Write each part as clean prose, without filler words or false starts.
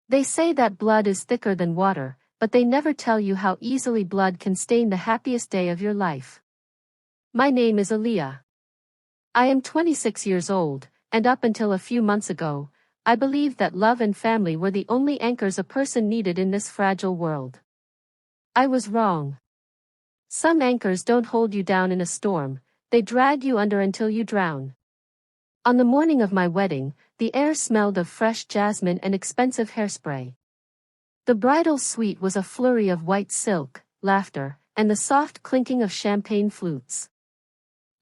They say that blood is thicker than water, but they never tell you how easily blood can stain the happiest day of your life. My name is Aaliyah. I am 26 years old, and up until a few months ago, I believed that love and family were the only anchors a person needed in this fragile world. I was wrong. Some anchors don't hold you down in a storm, they drag you under until you drown. On the morning of my wedding, the air smelled of fresh jasmine and expensive hairspray. The bridal suite was a flurry of white silk, laughter, and the soft clinking of champagne flutes.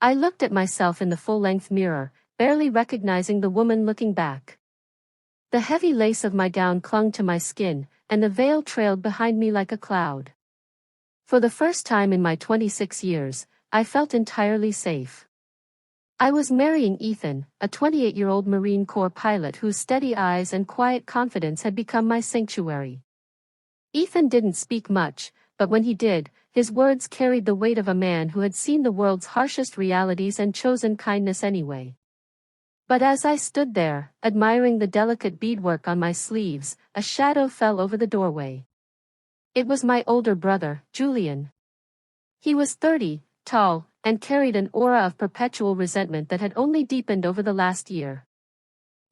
I looked at myself in the full-length mirror, barely recognizing the woman looking back. The heavy lace of my gown clung to my skin, and the veil trailed behind me like a cloud. For the first time in my 26 years, I felt entirely safe. I was marrying Ethan, a 28-year-old Marine Corps pilot whose steady eyes and quiet confidence had become my sanctuary. Ethan didn't speak much, but when he did, his words carried the weight of a man who had seen the world's harshest realities and chosen kindness anyway. But as I stood there, admiring the delicate beadwork on my sleeves, a shadow fell over the doorway. It was my older brother, Julian. He was 30, tall, and carried an aura of perpetual resentment that had only deepened over the last year.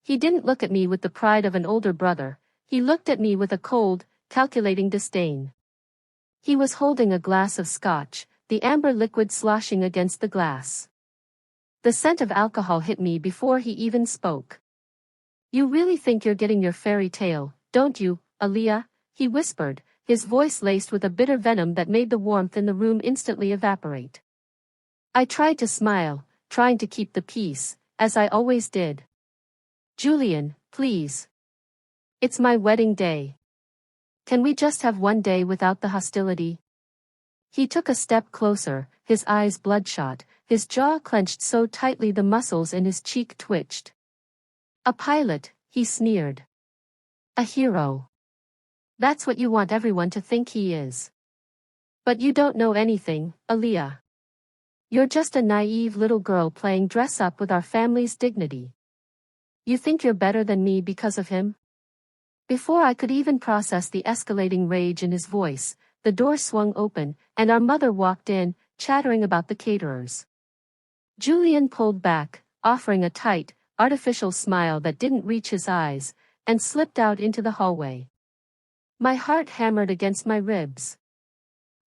He didn't look at me with the pride of an older brother, he looked at me with a cold, calculating disdain. He was holding a glass of scotch, the amber liquid sloshing against the glass. The scent of alcohol hit me before he even spoke. "You really think you're getting your fairy tale, don't you, Aaliyah?" he whispered, his voice laced with a bitter venom that made the warmth in the room instantly evaporate. I tried to smile, trying to keep the peace, as I always did. "Julian, please. It's my wedding day. Can we just have one day without the hostility?" He took a step closer, his eyes bloodshot, his jaw clenched so tightly the muscles in his cheek twitched. "A pilot," he sneered. "A hero. That's what you want everyone to think he is. But you don't know anything, Aaliyah. You're just a naive little girl playing dress-up with our family's dignity. You think you're better than me because of him?" Before I could even process the escalating rage in his voice, the door swung open, and our mother walked in, chattering about the caterers. Julian pulled back, offering a tight, artificial smile that didn't reach his eyes, and slipped out into the hallway. My heart hammered against my ribs.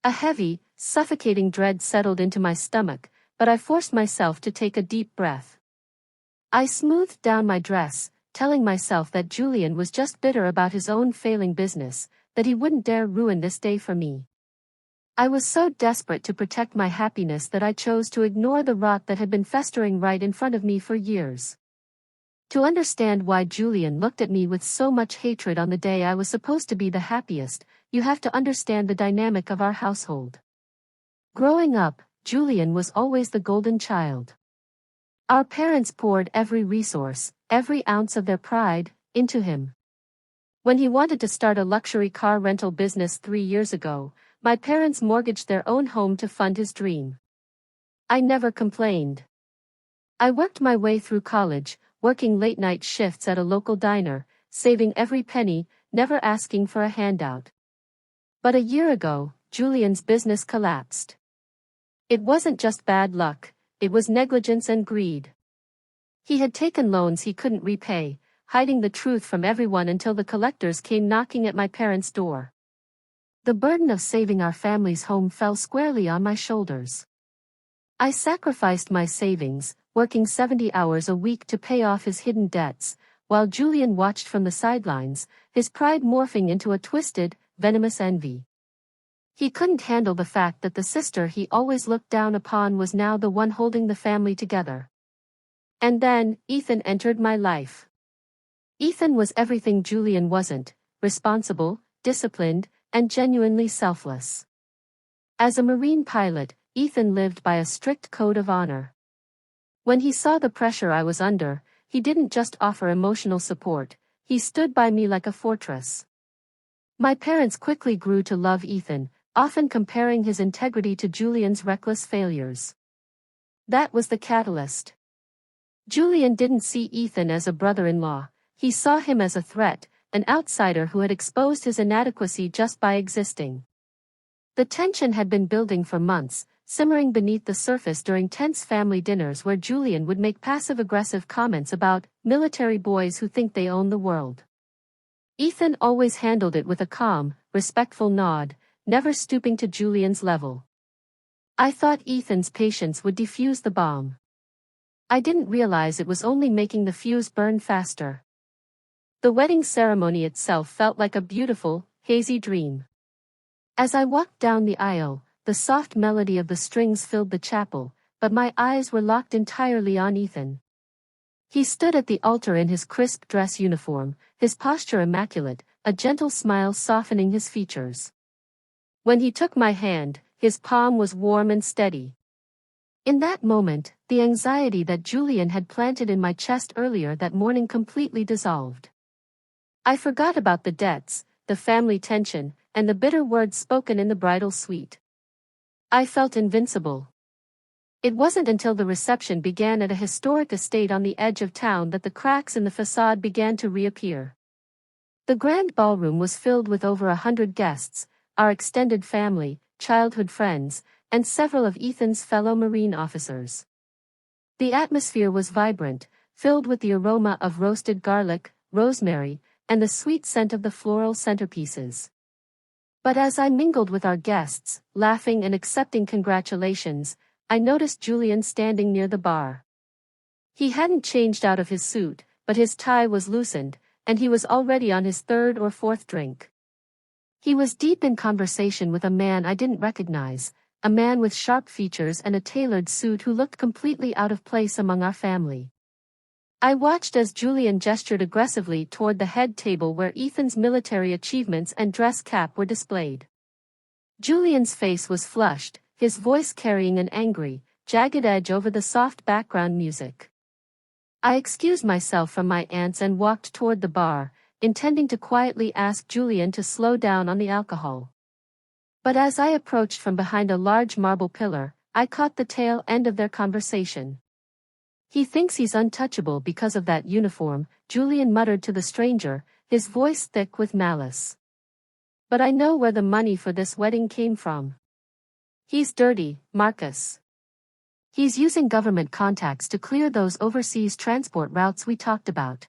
A heavy, suffocating dread settled into my stomach, but I forced myself to take a deep breath. I smoothed down my dress, telling myself that Julian was just bitter about his own failing business, that he wouldn't dare ruin this day for me. I was so desperate to protect my happiness that I chose to ignore the rot that had been festering right in front of me for years. To understand why Julian looked at me with so much hatred on the day I was supposed to be the happiest, you have to understand the dynamic of our household. Growing up, Julian was always the golden child. Our parents poured every resource, every ounce of their pride, into him. When he wanted to start a luxury car rental business 3 years ago, my parents mortgaged their own home to fund his dream. I never complained. I worked my way through college, working late-night shifts at a local diner, saving every penny, never asking for a handout. But a year ago, Julian's business collapsed. It wasn't just bad luck, it was negligence and greed. He had taken loans he couldn't repay, hiding the truth from everyone until the collectors came knocking at my parents' door. The burden of saving our family's home fell squarely on my shoulders. I sacrificed my savings, working 70 hours a week to pay off his hidden debts, while Julian watched from the sidelines, his pride morphing into a twisted, venomous envy. He couldn't handle the fact that the sister he always looked down upon was now the one holding the family together. And then, Ethan entered my life. Ethan was everything Julian wasn't: responsible, disciplined, and genuinely selfless. As a Marine pilot, Ethan lived by a strict code of honor. When he saw the pressure I was under, he didn't just offer emotional support, he stood by me like a fortress. My parents quickly grew to love Ethan, often comparing his integrity to Julian's reckless failures. That was the catalyst. Julian didn't see Ethan as a brother-in-law, he saw him as a threat, an outsider who had exposed his inadequacy just by existing. The tension had been building for months, simmering beneath the surface during tense family dinners where Julian would make passive-aggressive comments about military boys who think they own the world. Ethan always handled it with a calm, respectful nod, never stooping to Julian's level. I thought Ethan's patience would defuse the bomb. I didn't realize it was only making the fuse burn faster. The wedding ceremony itself felt like a beautiful, hazy dream. As I walked down the aisle, the soft melody of the strings filled the chapel, but my eyes were locked entirely on Ethan. He stood at the altar in his crisp dress uniform, his posture immaculate, a gentle smile softening his features. When he took my hand, his palm was warm and steady. In that moment, the anxiety that Julian had planted in my chest earlier that morning completely dissolved. I forgot about the debts, the family tension, and the bitter words spoken in the bridal suite. I felt invincible. It wasn't until the reception began at a historic estate on the edge of town that the cracks in the facade began to reappear. The grand ballroom was filled with over 100 guests, our extended family, childhood friends, and several of Ethan's fellow Marine officers. The atmosphere was vibrant, filled with the aroma of roasted garlic, rosemary, and the sweet scent of the floral centerpieces. But as I mingled with our guests, laughing and accepting congratulations, I noticed Julian standing near the bar. He hadn't changed out of his suit, but his tie was loosened, and he was already on his third or fourth drink. He was deep in conversation with a man I didn't recognize, a man with sharp features and a tailored suit who looked completely out of place among our family. I watched as Julian gestured aggressively toward the head table where Ethan's military achievements and dress cap were displayed. Julian's face was flushed, his voice carrying an angry, jagged edge over the soft background music. I excused myself from my aunts and walked toward the bar, intending to quietly ask Julian to slow down on the alcohol. But as I approached from behind a large marble pillar, I caught the tail end of their conversation. "He thinks he's untouchable because of that uniform," Julian muttered to the stranger, his voice thick with malice. "But I know where the money for this wedding came from. He's dirty, Marcus. He's using government contacts to clear those overseas transport routes we talked about.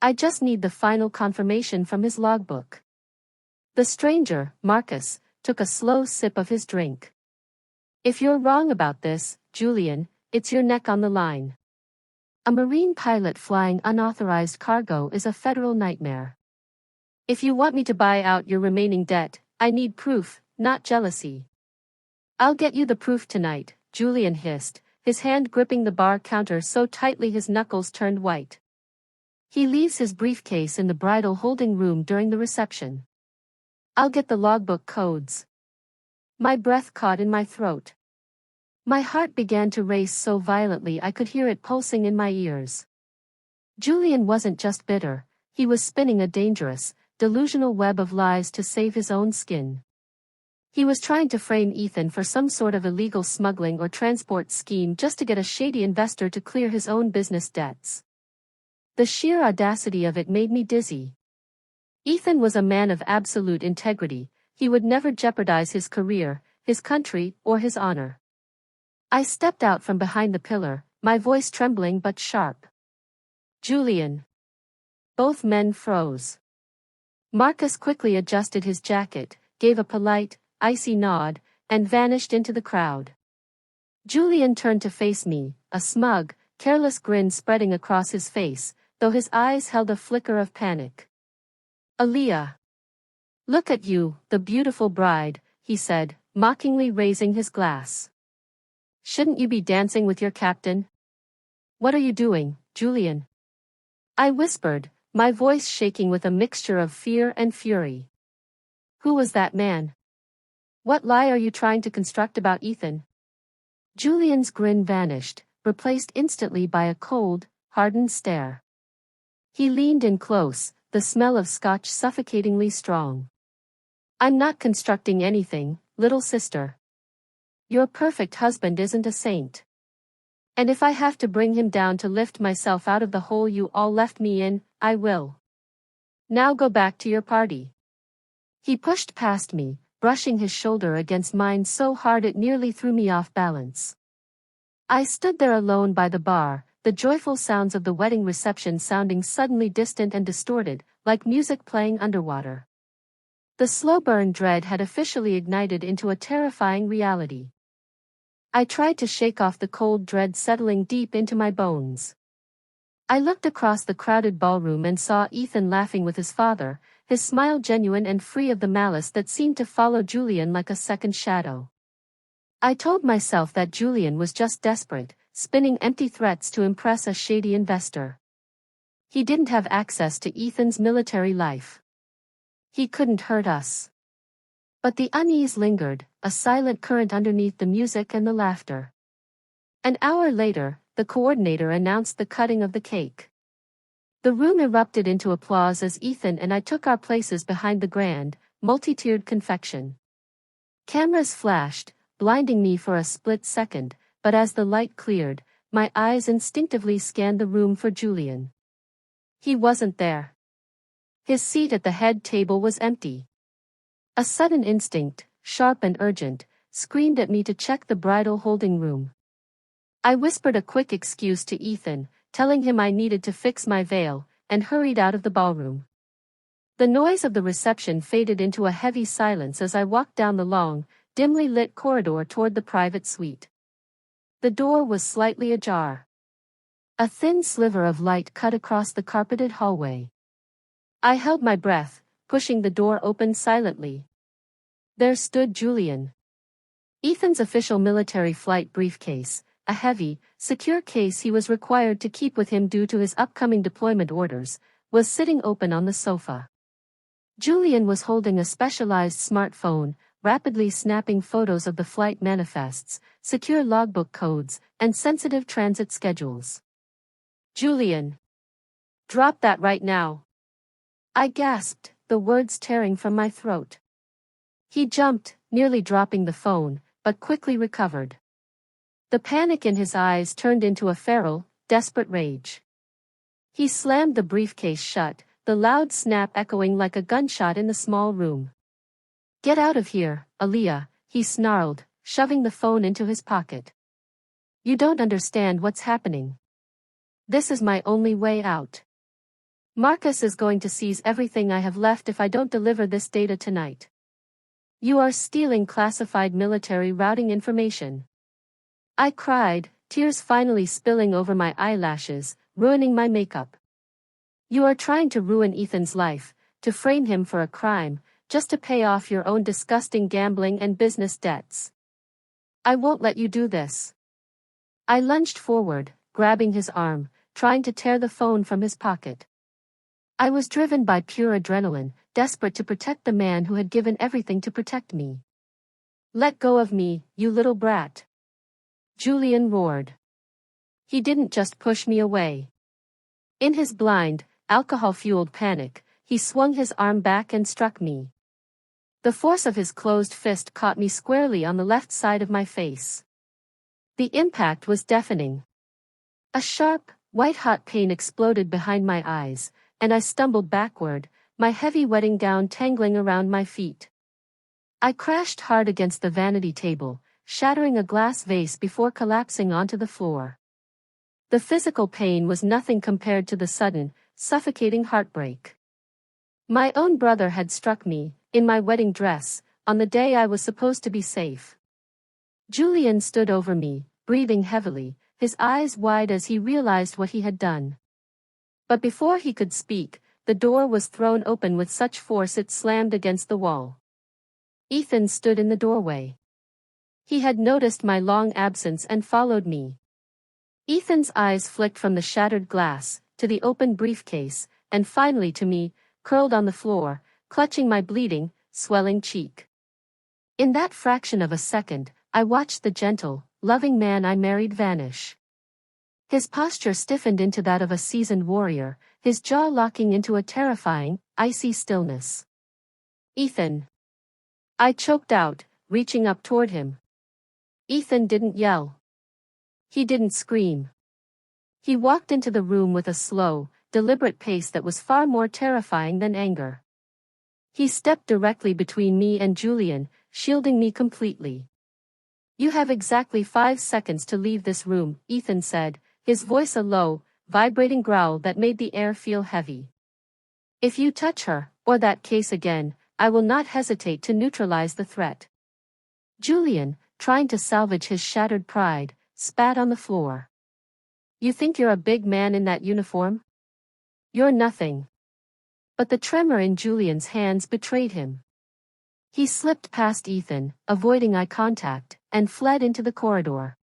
I just need the final confirmation from his logbook." The stranger, Marcus, took a slow sip of his drink. "If you're wrong about this, Julian, it's your neck on the line. A Marine pilot flying unauthorized cargo is a federal nightmare. If you want me to buy out your remaining debt, I need proof, not jealousy." "I'll get you the proof tonight," Julian hissed, his hand gripping the bar counter so tightly his knuckles turned white. "He leaves his briefcase in the bridal holding room during the reception. I'll get the logbook codes." My breath caught in my throat. My heart began to race so violently I could hear it pulsing in my ears. Julian wasn't just bitter, he was spinning a dangerous, delusional web of lies to save his own skin. He was trying to frame Ethan for some sort of illegal smuggling or transport scheme just to get a shady investor to clear his own business debts. The sheer audacity of it made me dizzy. Ethan was a man of absolute integrity, he would never jeopardize his career, his country, or his honor. I stepped out from behind the pillar, my voice trembling but sharp. "Julian." Both men froze. Marcus quickly adjusted his jacket, gave a polite, icy nod, and vanished into the crowd. Julian turned to face me, a smug, careless grin spreading across his face, though his eyes held a flicker of panic. "Aaliyah. Look at you, the beautiful bride," he said, mockingly raising his glass. "Shouldn't you be dancing with your captain?" "What are you doing, Julian?" I whispered, my voice shaking with a mixture of fear and fury. "Who was that man? What lie are you trying to construct about Ethan?" Julian's grin vanished, replaced instantly by a cold, hardened stare. He leaned in close, the smell of scotch suffocatingly strong. "I'm not constructing anything, little sister. Your perfect husband isn't a saint. And if I have to bring him down to lift myself out of the hole you all left me in, I will." Now go back to your party. He pushed past me, brushing his shoulder against mine so hard it nearly threw me off balance. I stood there alone by the bar, the joyful sounds of the wedding reception sounding suddenly distant and distorted, like music playing underwater. The slow burn dread had officially ignited into a terrifying reality. I tried to shake off the cold dread settling deep into my bones. I looked across the crowded ballroom and saw Ethan laughing with his father, his smile genuine and free of the malice that seemed to follow Julian like a second shadow. I told myself that Julian was just desperate, spinning empty threats to impress a shady investor. He didn't have access to Ethan's military life. He couldn't hurt us. But the unease lingered, a silent current underneath the music and the laughter. An hour later, the coordinator announced the cutting of the cake. The room erupted into applause as Ethan and I took our places behind the grand, multi-tiered confection. Cameras flashed, blinding me for a split second, but as the light cleared, my eyes instinctively scanned the room for Julian. He wasn't there. His seat at the head table was empty. A sudden instinct, sharp and urgent, screamed at me to check the bridal holding room. I whispered a quick excuse to Ethan, telling him I needed to fix my veil, and hurried out of the ballroom. The noise of the reception faded into a heavy silence as I walked down the long, dimly lit corridor toward the private suite. The door was slightly ajar. A thin sliver of light cut across the carpeted hallway. I held my breath, pushing the door open silently. There stood Julian. Ethan's official military flight briefcase, a heavy, secure case he was required to keep with him due to his upcoming deployment orders, was sitting open on the sofa. Julian was holding a specialized smartphone, rapidly snapping photos of the flight manifests, secure logbook codes, and sensitive transit schedules. Julian. Drop that right now. I gasped, the words tearing from my throat. He jumped, nearly dropping the phone, but quickly recovered. The panic in his eyes turned into a feral, desperate rage. He slammed the briefcase shut, the loud snap echoing like a gunshot in the small room. Get out of here, Aaliyah, he snarled, shoving the phone into his pocket. You don't understand what's happening. This is my only way out. Marcus is going to seize everything I have left if I don't deliver this data tonight. You are stealing classified military routing information. I cried, tears finally spilling over my eyelashes, ruining my makeup. You are trying to ruin Ethan's life, to frame him for a crime, just to pay off your own disgusting gambling and business debts. I won't let you do this. I lunged forward, grabbing his arm, trying to tear the phone from his pocket. I was driven by pure adrenaline, desperate to protect the man who had given everything to protect me. Let go of me, you little brat. Julian roared. He didn't just push me away. In his blind, alcohol-fueled panic, he swung his arm back and struck me. The force of his closed fist caught me squarely on the left side of my face. The impact was deafening. A sharp, white-hot pain exploded behind my eyes, and I stumbled backward, my heavy wedding gown tangling around my feet. I crashed hard against the vanity table, shattering a glass vase before collapsing onto the floor. The physical pain was nothing compared to the sudden, suffocating heartbreak. My own brother had struck me, in my wedding dress, on the day I was supposed to be safe. Julian stood over me, breathing heavily, his eyes wide as he realized what he had done. But before he could speak, the door was thrown open with such force it slammed against the wall. Ethan stood in the doorway. He had noticed my long absence and followed me. Ethan's eyes flicked from the shattered glass, to the open briefcase, and finally to me, curled on the floor, clutching my bleeding, swelling cheek. In that fraction of a second, I watched the gentle, loving man I married vanish. His posture stiffened into that of a seasoned warrior, his jaw locking into a terrifying, icy stillness. Ethan. I choked out, reaching up toward him. Ethan didn't yell. He didn't scream. He walked into the room with a slow, deliberate pace that was far more terrifying than anger. He stepped directly between me and Julian, shielding me completely. "You have exactly 5 seconds to leave this room," Ethan said, his voice a low, vibrating growl that made the air feel heavy. "If you touch her, or that case again, I will not hesitate to neutralize the threat." Julian, trying to salvage his shattered pride, spat on the floor. "You think you're a big man in that uniform? You're nothing." But the tremor in Julian's hands betrayed him. He slipped past Ethan, avoiding eye contact, and fled into the corridor.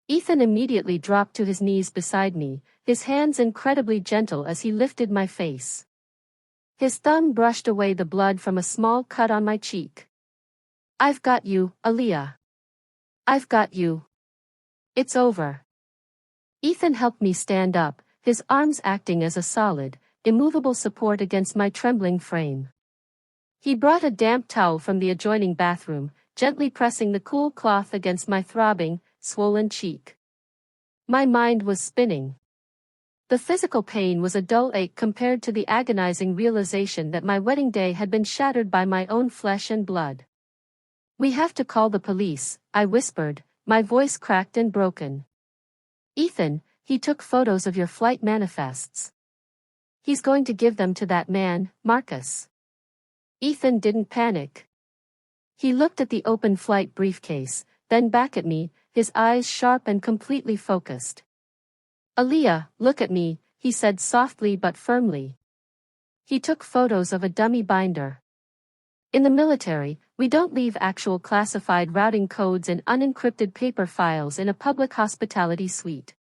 Ethan immediately dropped to his knees beside me, his hands incredibly gentle as he lifted my face. His thumb brushed away the blood from a small cut on my cheek. "I've got you, Aaliyah. I've got you. It's over." Ethan helped me stand up, his arms acting as a solid, immovable support against my trembling frame. He brought a damp towel from the adjoining bathroom, gently pressing the cool cloth against my throbbing, swollen cheek. My mind was spinning. The physical pain was a dull ache compared to the agonizing realization that my wedding day had been shattered by my own flesh and blood. "We have to call the police," I whispered, my voice cracked and broken. "Ethan, he took photos of your flight manifests. He's going to give them to that man, Marcus." Ethan didn't panic. He looked at the open flight briefcase, then back at me, his eyes sharp and completely focused. "Aaliyah, look at me," he said softly but firmly. He took photos of a dummy binder. "In the military, we don't leave actual classified routing codes in unencrypted paper files in a public hospitality suite."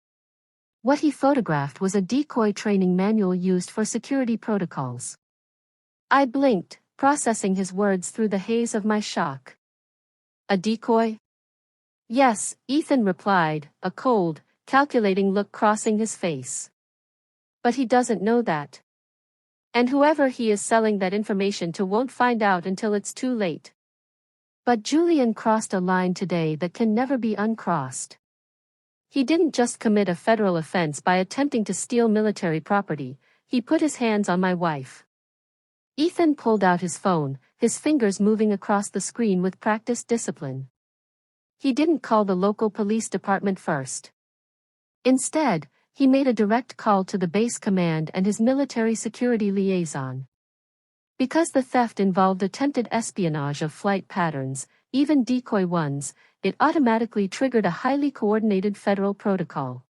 What he photographed was a decoy training manual used for security protocols. I blinked, processing his words through the haze of my shock. "A decoy?" "Yes," Ethan replied, a cold, calculating look crossing his face. "But he doesn't know that. And whoever he is selling that information to won't find out until it's too late." But Julian crossed a line today that can never be uncrossed. He didn't just commit a federal offense by attempting to steal military property, he put his hands on my wife. Ethan pulled out his phone, his fingers moving across the screen with practiced discipline. He didn't call the local police department first. Instead, he made a direct call to the base command and his military security liaison. Because the theft involved attempted espionage of flight patterns, even decoy ones, it automatically triggered a highly coordinated federal protocol.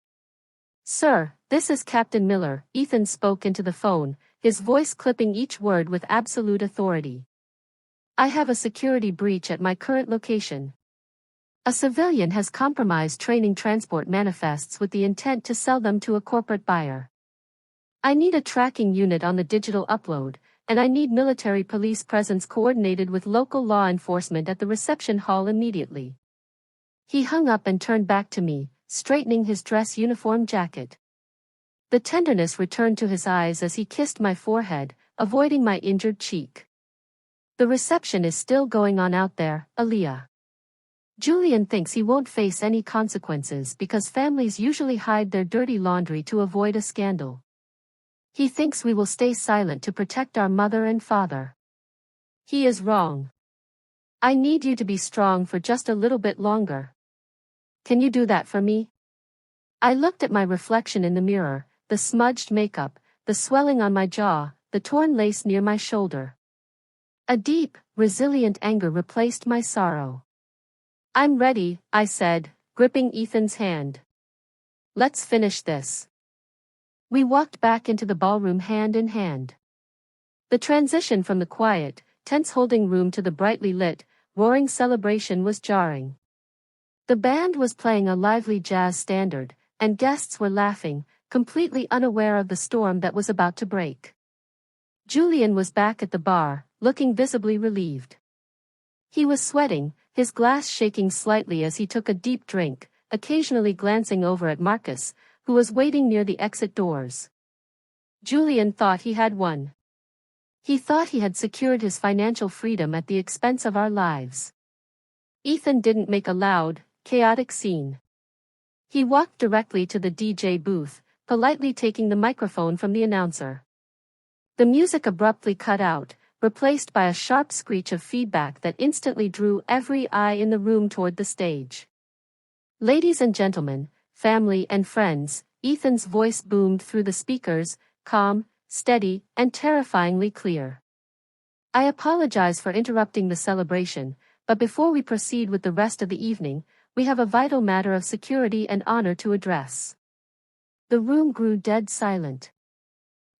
"Sir, this is Captain Miller," Ethan spoke into the phone, his voice clipping each word with absolute authority. "I have a security breach at my current location. A civilian has compromised training transport manifests with the intent to sell them to a corporate buyer. I need a tracking unit on the digital upload, and I need military police presence coordinated with local law enforcement at the reception hall immediately." He hung up and turned back to me, straightening his dress uniform jacket. The tenderness returned to his eyes as he kissed my forehead, avoiding my injured cheek. "The reception is still going on out there, Aaliyah. Julian thinks he won't face any consequences because families usually hide their dirty laundry to avoid a scandal. He thinks we will stay silent to protect our mother and father. He is wrong. I need you to be strong for just a little bit longer. Can you do that for me?" I looked at my reflection in the mirror, the smudged makeup, the swelling on my jaw, the torn lace near my shoulder. A deep, resilient anger replaced my sorrow. "I'm ready," I said, gripping Ethan's hand. "Let's finish this." We walked back into the ballroom hand in hand. The transition from the quiet, tense holding room to the brightly lit, roaring celebration was jarring. The band was playing a lively jazz standard, and guests were laughing, completely unaware of the storm that was about to break. Julian was back at the bar, looking visibly relieved. He was sweating, his glass shaking slightly as he took a deep drink, occasionally glancing over at Marcus, who was waiting near the exit doors. Julian thought he had won. He thought he had secured his financial freedom at the expense of our lives. Ethan didn't make a loud, chaotic scene. He walked directly to the DJ booth, politely taking the microphone from the announcer. The music abruptly cut out, replaced by a sharp screech of feedback that instantly drew every eye in the room toward the stage. "Ladies and gentlemen, family and friends," Ethan's voice boomed through the speakers, calm, steady, and terrifyingly clear. "I apologize for interrupting the celebration, but before we proceed with the rest of the evening, we have a vital matter of security and honor to address." The room grew dead silent.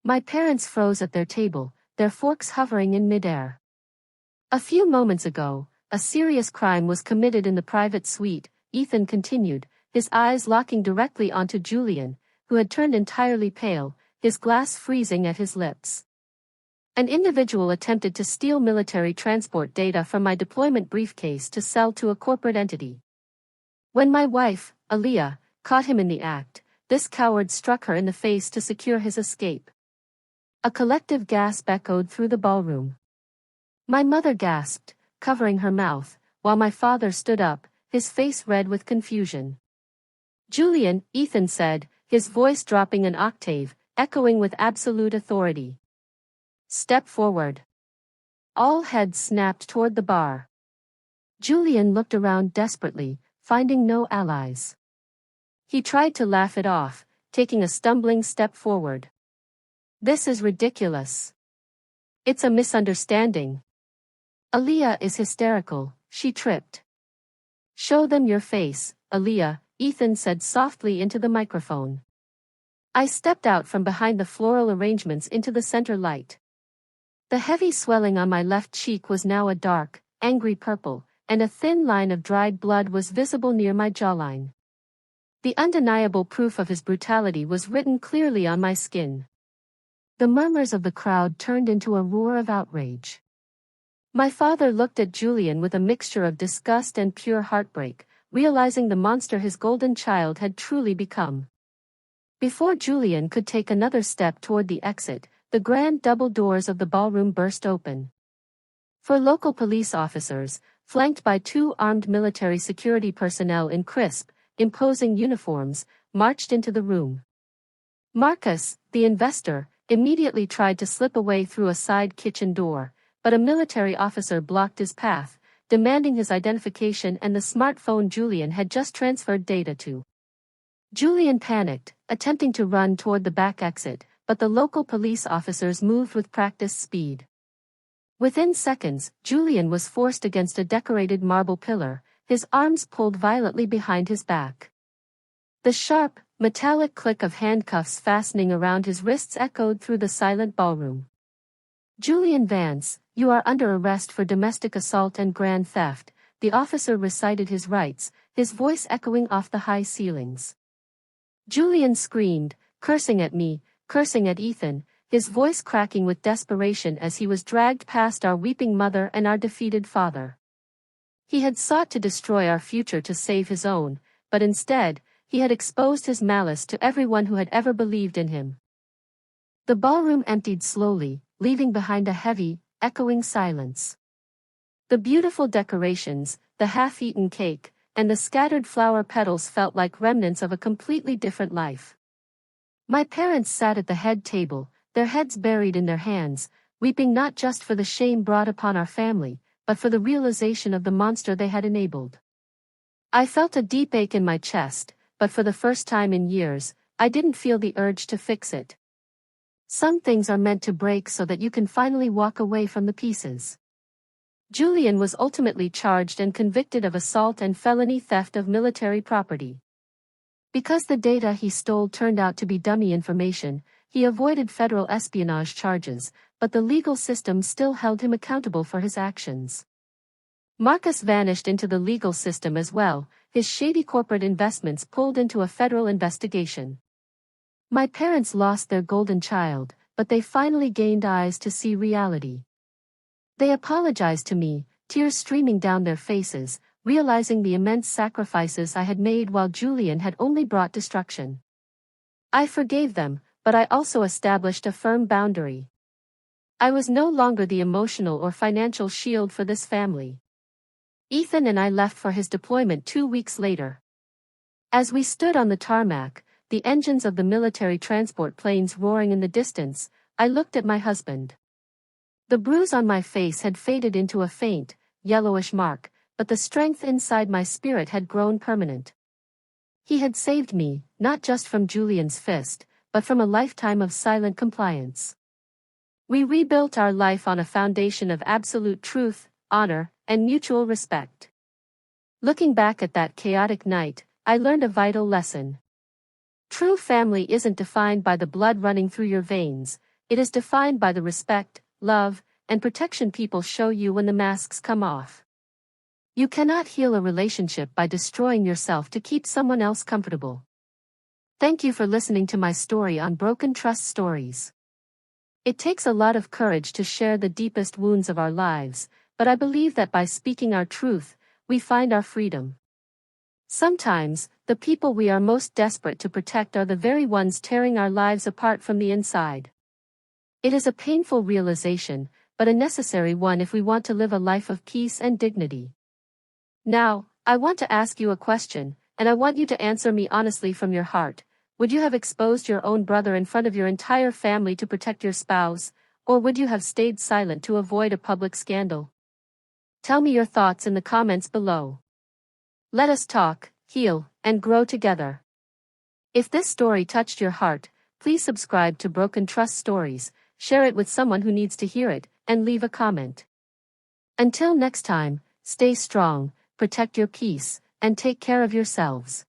My parents froze at their table, their forks hovering in midair. "A few moments ago, a serious crime was committed in the private suite," Ethan continued, his eyes locking directly onto Julian, who had turned entirely pale, his glass freezing at his lips. "An individual attempted to steal military transport data from my deployment briefcase to sell to a corporate entity. When my wife, Aaliyah, caught him in the act, this coward struck her in the face to secure his escape." A collective gasp echoed through the ballroom. My mother gasped, covering her mouth, while my father stood up, his face red with confusion. "Julian," Ethan said, his voice dropping an octave, echoing with absolute authority. "Step forward." All heads snapped toward the bar. Julian looked around desperately, finding no allies. He tried to laugh it off, taking a stumbling step forward. "This is ridiculous. It's a misunderstanding. Aaliyah is hysterical," she tripped. "Show them your face, Aaliyah," Ethan said softly into the microphone. I stepped out from behind the floral arrangements into the center light. The heavy swelling on my left cheek was now a dark, angry purple, and a thin line of dried blood was visible near my jawline. The undeniable proof of his brutality was written clearly on my skin. The murmurs of the crowd turned into a roar of outrage. My father looked at Julian with a mixture of disgust and pure heartbreak, realizing the monster his golden child had truly become. Before Julian could take another step toward the exit, the grand double doors of the ballroom burst open. Four local police officers, flanked by two armed military security personnel in crisp, imposing uniforms, marched into the room. Marcus, the investor, immediately tried to slip away through a side kitchen door, but a military officer blocked his path, demanding his identification and the smartphone Julian had just transferred data to. Julian panicked, attempting to run toward the back exit, but the local police officers moved with practiced speed. Within seconds, Julian was forced against a decorated marble pillar, his arms pulled violently behind his back. The sharp, metallic click of handcuffs fastening around his wrists echoed through the silent ballroom. "Julian Vance, you are under arrest for domestic assault and grand theft," the officer recited his rights, his voice echoing off the high ceilings. Julian screamed, cursing at me, cursing at Ethan, his voice cracking with desperation as he was dragged past our weeping mother and our defeated father. He had sought to destroy our future to save his own, but instead, he had exposed his malice to everyone who had ever believed in him. The ballroom emptied slowly, leaving behind a heavy, echoing silence. The beautiful decorations, the half-eaten cake, and the scattered flower petals felt like remnants of a completely different life. My parents sat at the head table, their heads buried in their hands, weeping not just for the shame brought upon our family, but for the realization of the monster they had enabled. I felt a deep ache in my chest, but for the first time in years, I didn't feel the urge to fix it. Some things are meant to break so that you can finally walk away from the pieces. Julian was ultimately charged and convicted of assault and felony theft of military property. Because the data he stole turned out to be dummy information, he avoided federal espionage charges, but the legal system still held him accountable for his actions. Marcus vanished into the legal system as well, his shady corporate investments pulled into a federal investigation. My parents lost their golden child, but they finally gained eyes to see reality. They apologized to me, tears streaming down their faces, realizing the immense sacrifices I had made while Julian had only brought destruction. I forgave them, but I also established a firm boundary. I was no longer the emotional or financial shield for this family. Ethan and I left for his deployment 2 weeks later. As we stood on the tarmac, the engines of the military transport planes roaring in the distance, I looked at my husband. The bruise on my face had faded into a faint, yellowish mark, but the strength inside my spirit had grown permanent. He had saved me, not just from Julian's fist, but from a lifetime of silent compliance. We rebuilt our life on a foundation of absolute truth, honor, and mutual respect. Looking back at that chaotic night, I learned a vital lesson. True family isn't defined by the blood running through your veins, it is defined by the respect, love, and protection people show you when the masks come off. You cannot heal a relationship by destroying yourself to keep someone else comfortable. Thank you for listening to my story on Broken Trust Stories. It takes a lot of courage to share the deepest wounds of our lives, but I believe that by speaking our truth, we find our freedom. Sometimes, the people we are most desperate to protect are the very ones tearing our lives apart from the inside. It is a painful realization, but a necessary one if we want to live a life of peace and dignity. Now, I want to ask you a question, and I want you to answer me honestly from your heart. Would you have exposed your own brother in front of your entire family to protect your spouse, or would you have stayed silent to avoid a public scandal? Tell me your thoughts in the comments below. Let us talk, heal, and grow together. If this story touched your heart, please subscribe to Broken Trust Stories, share it with someone who needs to hear it, and leave a comment. Until next time, stay strong, protect your peace, and take care of yourselves.